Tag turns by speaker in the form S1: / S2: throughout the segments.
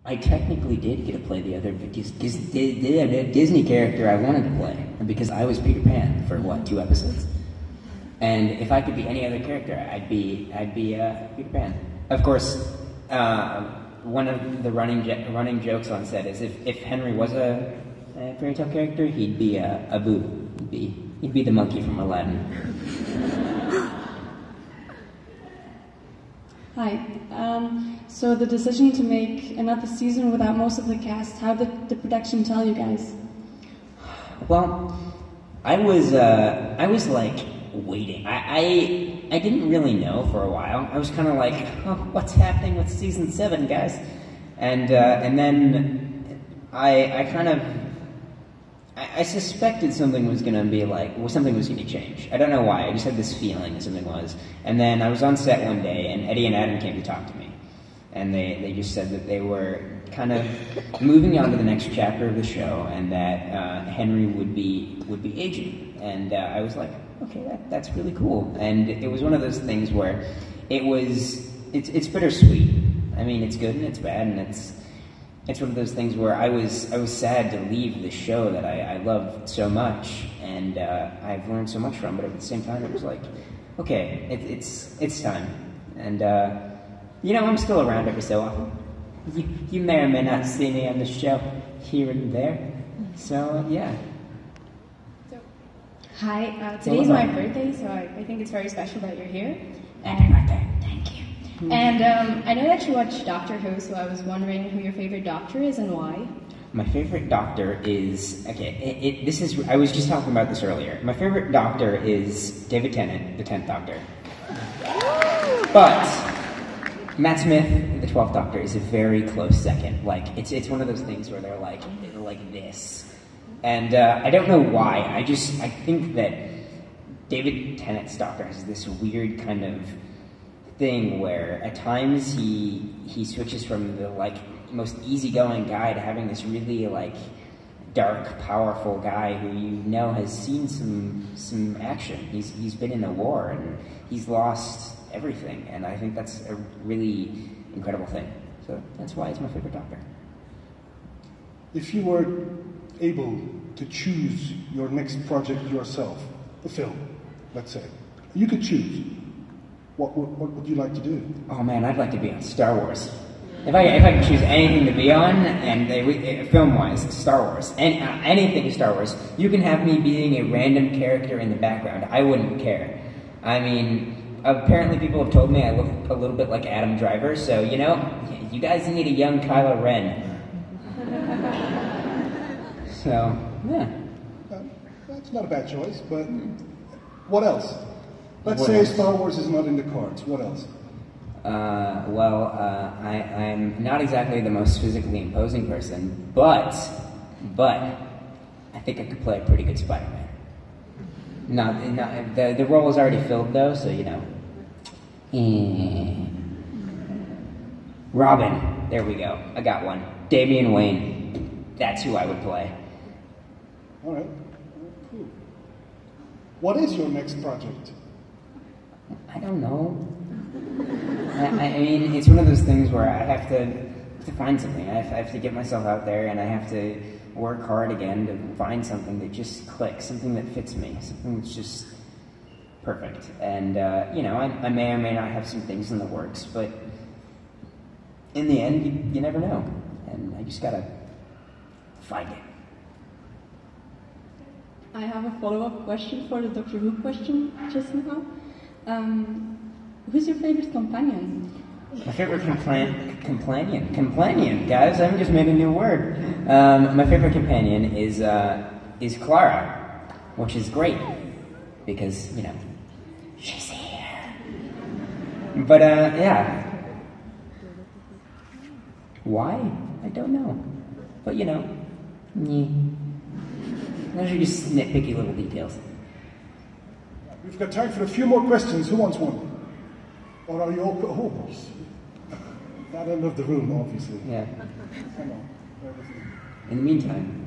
S1: I technically did get to play the other Disney character I wanted to play, because I was Peter Pan for, what, 2 episodes? And if I could be any other character, I'd be Peter Pan. Of course, one of the running jokes on set is if Henry was a fairy tale character, he'd be Abu. He'd be the monkey from Aladdin.
S2: Hi. So the decision to make another season without most of the cast, how did the production tell you guys?
S1: Well, I was like waiting. I didn't really know for a while. I was kind of like, oh, what's happening with season 7, guys? And then I suspected something was going to change. I don't know why. I just had this feeling that something was. And then I was on set one day, and Eddie and Adam came to talk to me. And they just said that they were kind of moving on to the next chapter of the show, and that Henry would be aging. And I was like, okay, that's really cool. And it was one of those things where it's bittersweet. I mean, it's good and it's bad, and it's one of those things where I was sad to leave the show that I loved so much, and I've learned so much from. But at the same time, it was like, okay, it's time. And I'm still around every so often. You may or may not see me on the show here and there. So yeah.
S3: Hi, today's my birthday, so I think it's very special that you're here.
S1: Happy birthday. Thank you.
S3: And I know that you watch Doctor Who, so I was wondering who your favorite Doctor is and why.
S1: My favorite Doctor is, I was just talking about this earlier. My favorite Doctor is David Tennant, the 10th Doctor. But Matt Smith, the 12th Doctor, is a very close second. Like, it's one of those things where they're like this. And I don't know why. I think that David Tennant's Doctor has this weird kind of thing where at times he switches from the most easygoing guy to having this really dark, powerful guy who has seen some action. He's been in a war and he's lost everything, and I think that's a really incredible thing. So that's why it's my favorite Doctor.
S4: If you were able to choose your next project yourself, a film, let's say, you could choose, what would you like to do?
S1: Oh man, I'd like to be on Star Wars. If I could choose anything to be on, and film-wise, Star Wars, anything Star Wars, you can have me being a random character in the background. I wouldn't care. I mean, apparently people have told me I look a little bit like Adam Driver, so you guys need a young Kylo Ren. So, yeah.
S4: That's not a bad choice, but what else? Let's say Star Wars is not in the cards. What else?
S1: I'm not exactly the most physically imposing person, but I think I could play a pretty good Spider-Man. The role is already filled though, so Robin, there we go. I got one. Damian Wayne. That's who I would play.
S4: All right. Cool. What is your next project?
S1: I don't know. I mean, it's one of those things where I have to find something. I have to get myself out there, and I have to work hard again to find something that just clicks, something that fits me, something that's just perfect. And, I may or may not have some things in the works, but in the end, you never know. And I just gotta find it.
S2: I have a follow-up question for the Doctor Who question just now. Who's your favorite companion?
S1: My favorite companion, guys. I just made a new word. My favorite companion is Clara, which is great because she's here. But yeah. Why? I don't know. But those are just nitpicky little details.
S4: We've got time for a few more questions. Who wants one? Or are you all... Oh, not end of the room, obviously.
S1: Yeah.
S4: Come on.
S1: In the meantime...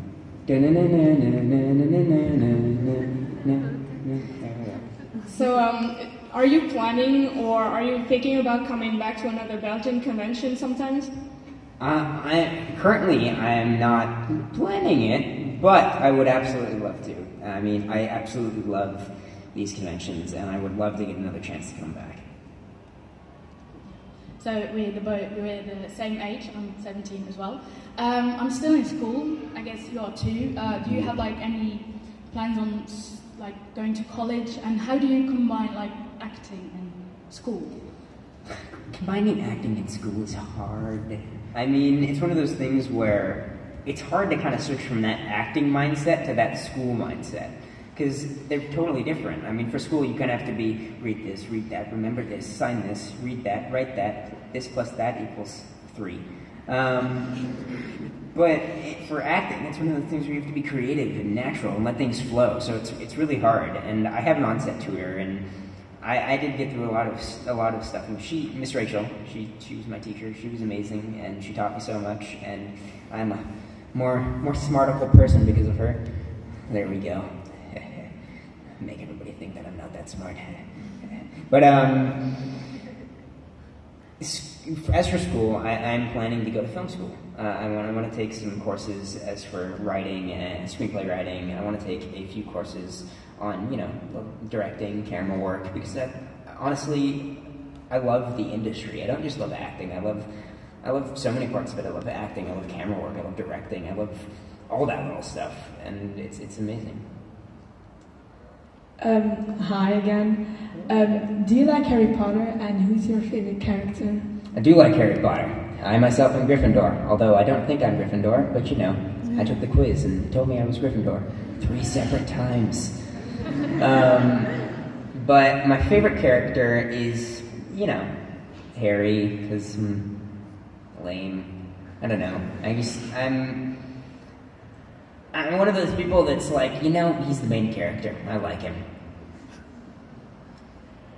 S5: So, are you planning or are you thinking about coming back to another Belgian convention sometimes?
S1: I'm not planning it, but I would absolutely love to. I mean, I absolutely love these conventions, and I would love to get another chance to come back.
S5: So we're the same age. I'm 17 as well. I'm still in school. I guess you are too. Do you have like any plans on like going to college? And how do you combine like acting and school?
S1: Combining acting and school is hard. I mean, it's one of those things where it's hard to kind of switch from that acting mindset to that school mindset, because they're totally different. I mean, for school, you kind of have to be, read this, read that, remember this, sign this, read that, write that, this plus that equals 3. But for acting, it's one of the things where you have to be creative and natural and let things flow. So it's really hard. And I have an on-set tutor, and I did get through a lot of stuff. And Miss Rachel, she was my teacher. She was amazing, and she taught me so much. And I'm a more smartical person because of her. There we go. Make everybody think that I'm not that smart. But as for school, I'm planning to go to film school. I want to take some courses as for writing and screenplay writing. I want to take a few courses on, directing, camera work, because honestly, I love the industry. I don't just love acting. I love so many parts of it. I love acting. I love camera work. I love directing. I love all that little stuff, and it's amazing.
S6: Hi again. Do you like Harry Potter, and who's your favorite character?
S1: I do like Harry Potter. I myself am Gryffindor, although I don't think I'm Gryffindor, but I took the quiz and they told me I was Gryffindor 3 separate times. But my favorite character is, Harry, because lame. I don't know. I'm one of those people that's like, he's the main character. I like him.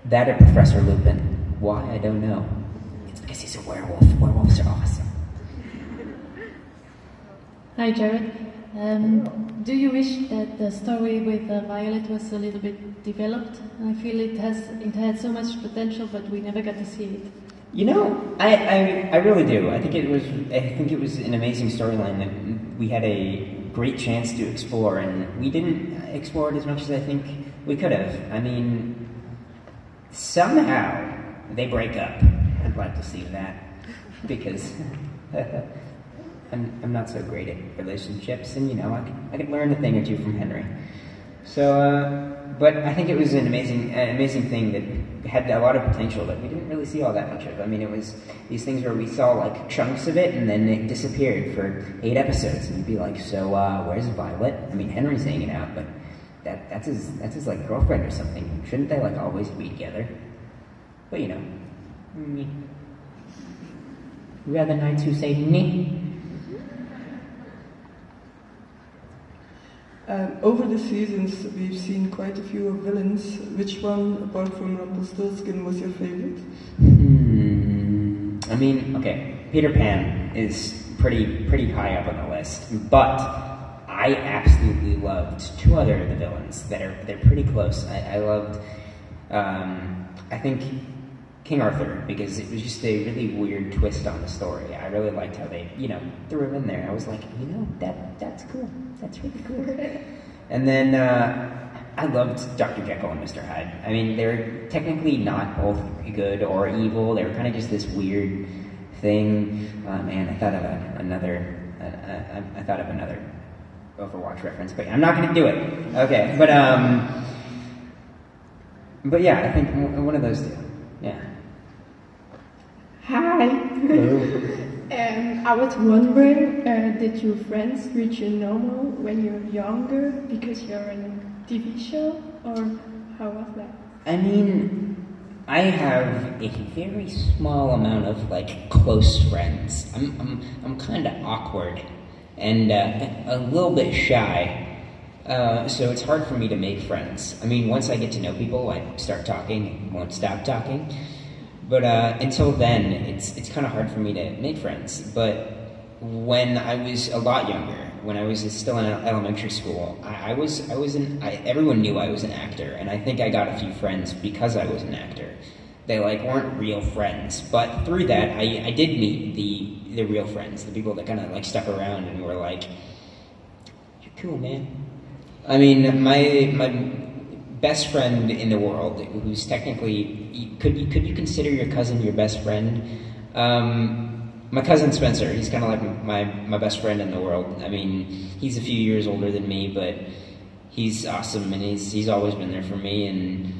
S1: That or Professor Lupin. Why? I don't know. It's because he's a werewolf. Werewolves are awesome.
S7: Hi, Jared. Do you wish that the story with Violet was a little bit developed? I feel it had so much potential, but we never got to see it.
S1: I really do. I think it was an amazing storyline that we had a great chance to explore, and we didn't explore it as much as I think we could have. I mean, somehow they break up. I'd like to see that, because I'm not so great at relationships, and I could learn a thing or two from Henry. So, but I think it was an amazing thing that had a lot of potential that we didn't really see all that much of. I mean, it was these things where we saw like chunks of it, and then it disappeared for 8 episodes, and you'd be like, so where's Violet? I mean, Henry's hanging out, but that's his like girlfriend or something. Shouldn't they like always be together? But we are the knights who say nee.
S8: Over the seasons, we've seen quite a few villains. Which one, apart from Rumplestiltskin, was your favorite?
S1: I mean, okay, Peter Pan is pretty high up on the list, but I absolutely loved 2 other of the villains they're pretty close. I loved, I think, King Arthur, because it was just a really weird twist on the story. I really liked how they, threw him in there. I was like, that's cool. That's really cool. And then I loved Dr. Jekyll and Mr. Hyde. I mean, they're technically not both good or evil. They were kind of just this weird thing. Man, I thought of another Overwatch reference, but I'm not going to do it. Okay, but yeah, I think one of those 2. Yeah.
S9: Hi.
S1: Hello.
S9: I was wondering, did your friends reach your normal when you were younger because you're in a TV show, or how was that?
S1: I mean, I have a very small amount of like close friends. I'm kind of awkward and a little bit shy, so it's hard for me to make friends. I mean, once I get to know people, I start talking and won't stop talking. But until then, it's kind of hard for me to make friends. But when I was a lot younger, when I was still in elementary school, everyone knew I was an actor, and I think I got a few friends because I was an actor. They weren't real friends, but through that, I did meet the the real friends, the people that kind of like stuck around and were like, "You're cool, man." I mean, my best friend in the world, who's technically, could you consider your cousin your best friend? My cousin Spencer, he's kind of like my best friend in the world. I mean, he's a few years older than me, but he's awesome, and he's always been there for me, and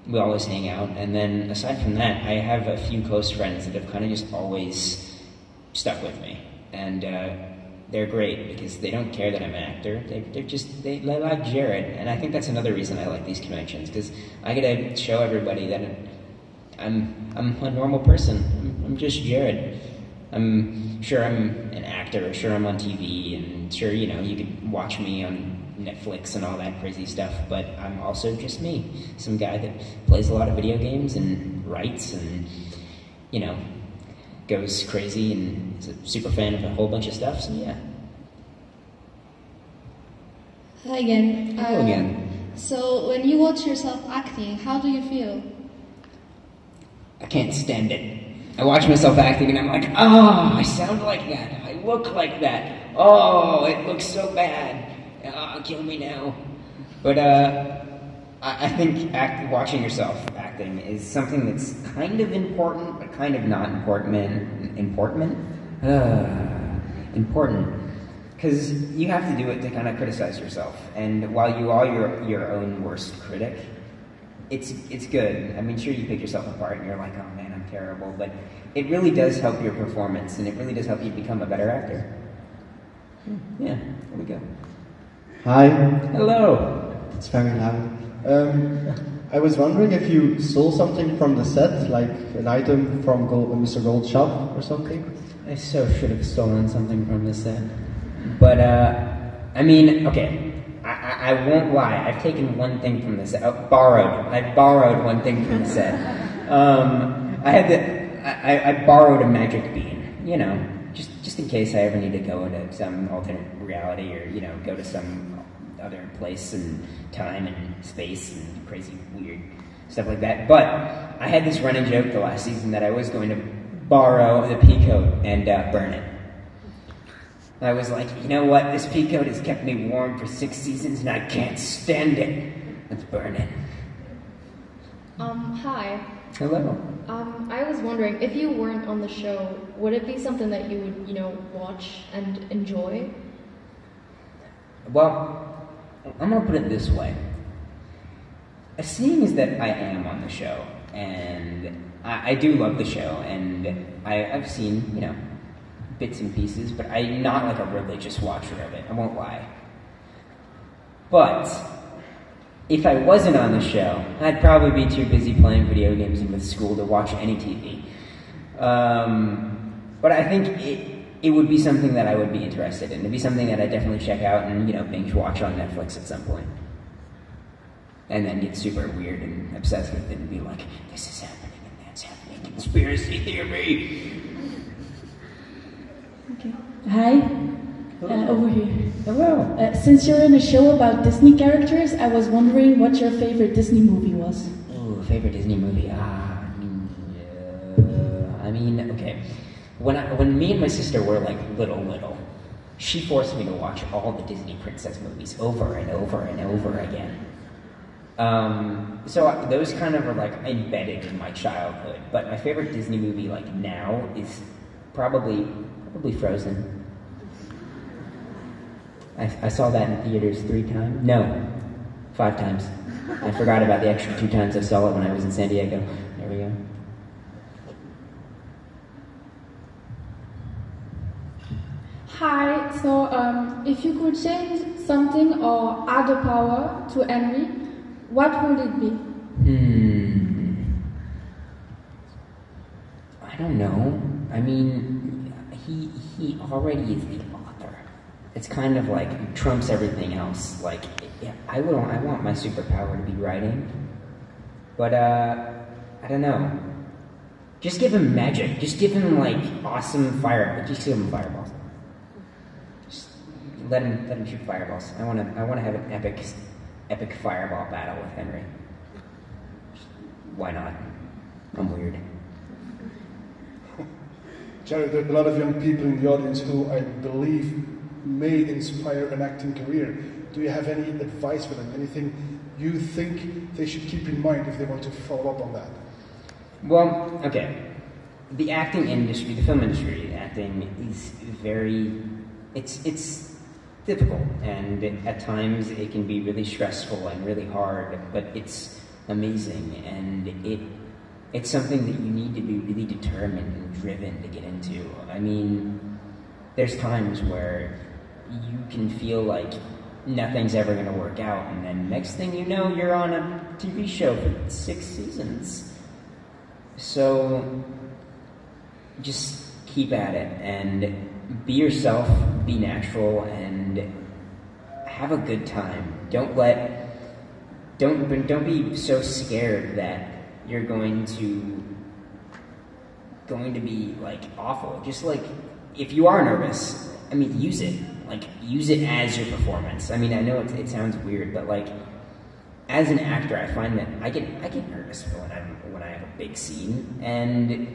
S1: we always hang out. And then aside from that, I have a few close friends that have kind of just always stuck with me, and they're great because they don't care that I'm an actor. They like Jared, and I think that's another reason I like these conventions, because I get to show everybody that I'm a normal person. I'm just Jared. I'm sure I'm an actor, sure I'm on TV, and sure, you know, you could watch me on Netflix and all that crazy stuff, but I'm also just me. Some guy that plays a lot of video games and writes and, you know, goes crazy and is a super fan of a whole bunch of stuff, so yeah.
S10: Hi again.
S1: Hello again.
S10: So, when you watch yourself acting, how do you feel?
S1: I can't stand it. I watch myself acting and I'm like, oh, I sound like that. I look like that. Oh, it looks so bad. Oh, kill me now. But I think watching yourself acting is something that's kind of important, but kind of not important. Important? Because you have to do it to kind of criticize yourself. And while you are your own worst critic, it's good. I mean, sure, you pick yourself apart and you're like, oh man, I'm terrible, but it really does help your performance, and it really does help you become a better actor. Yeah, there we go.
S11: Hi.
S1: Hello.
S11: It's very loud. I was wondering if you stole something from the set, like an item from Mr. Gold's shop or something?
S1: I so should have stolen something from the set. But, I mean, okay. I won't lie, I've taken one thing from the set. I've borrowed one thing from the set. I borrowed a magic bean, you know, just in case I ever need to go into some alternate reality, or, you know, go to some other place and time and space and crazy weird stuff like that. But I had this running joke the last season that I was going to borrow the pea coat and burn it. I was like, you know what, this pea coat has kept me warm for 6 seasons and I can't stand it. Let's burn it.
S3: Hi.
S1: Hello.
S3: I was wondering, if you weren't on the show, would it be something that you would, you know, watch and enjoy?
S1: Well, I'm gonna put it this way. Seeing as that I am on the show, and I do love the show, and I've seen, you know, bits and pieces, but I'm not like a religious watcher of it, I won't lie. But if I wasn't on the show, I'd probably be too busy playing video games and with school to watch any TV. But I think it would be something that I would be interested in. It'd be something that I'd definitely check out and, you know, binge watch on Netflix at some point. And then get super weird and obsessed with it and be like, this is happening and that's happening. Conspiracy theory.
S6: Okay. Hi. Over here.
S1: Hello.
S6: Since you're in a show about Disney characters, I was wondering what your favorite Disney movie was.
S1: Oh, favorite Disney movie? I mean, okay. When me and my sister were like little, she forced me to watch all the Disney princess movies over and over and over again. So those kind of are like embedded in my childhood. But my favorite Disney movie like now is probably Frozen. I saw that in theaters 3 times. No, 5 times. I forgot about the extra 2 times I saw it when I was in San Diego. There we go.
S2: Hi, so if you could change something or add a power to Henry, what would it be?
S1: I don't know. I mean, he already is the author. It's kind of like trumps everything else. Like, yeah, I want my superpower to be writing, but I don't know. Just give him magic. Just give him like awesome fire. Just give him fireballs. Just let him shoot fireballs. I want to have an epic fireball battle with Henry. Why not? I'm weird.
S4: Jared, there are a lot of young people in the audience who I believe may inspire an acting career. Do you have any advice for them? Anything you think they should keep in mind if they want to follow up on that?
S1: Well, okay. The acting industry, the film industry, acting is it's difficult, and at times it can be really stressful and really hard, but it's amazing, and it's something that you need to be really determined and driven to get into. I mean, there's times where you can feel like nothing's ever going to work out, and then next thing you know, you're on a TV show for 6 seasons. So just keep at it and be yourself, be natural, and have a good time. Don't be so scared that you're going to be like awful. Just like if you are nervous, I mean, use it. Like use it as your performance. I mean, I know it sounds weird, but like as an actor, I find that I get nervous when I have a big scene, and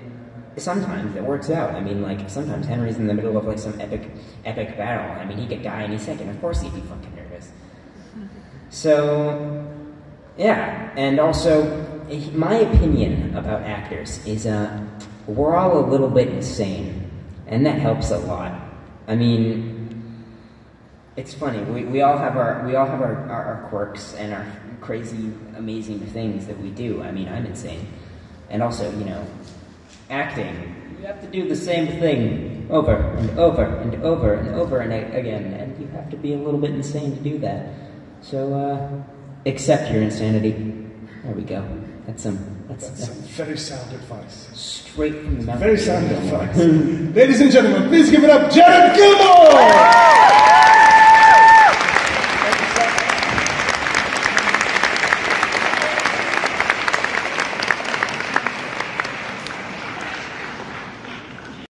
S1: sometimes it works out. I mean, like sometimes Henry's in the middle of like some epic battle. I mean, he could die any second. Of course, he'd be fucking nervous. So, yeah, and also my opinion about actors is we're all a little bit insane, and that helps a lot. I mean, it's funny. We all have our quirks and our crazy, amazing things that we do. I mean, I'm insane, and also, you know, acting. You have to do the same thing over and over and over and over and again, and you have to be a little bit insane to do that. So, accept your insanity. There we go. That's some
S4: very sound advice.
S1: Straight from the mouth.
S4: Very sound advice. Ladies and gentlemen, please give it up, Jared Gilmore!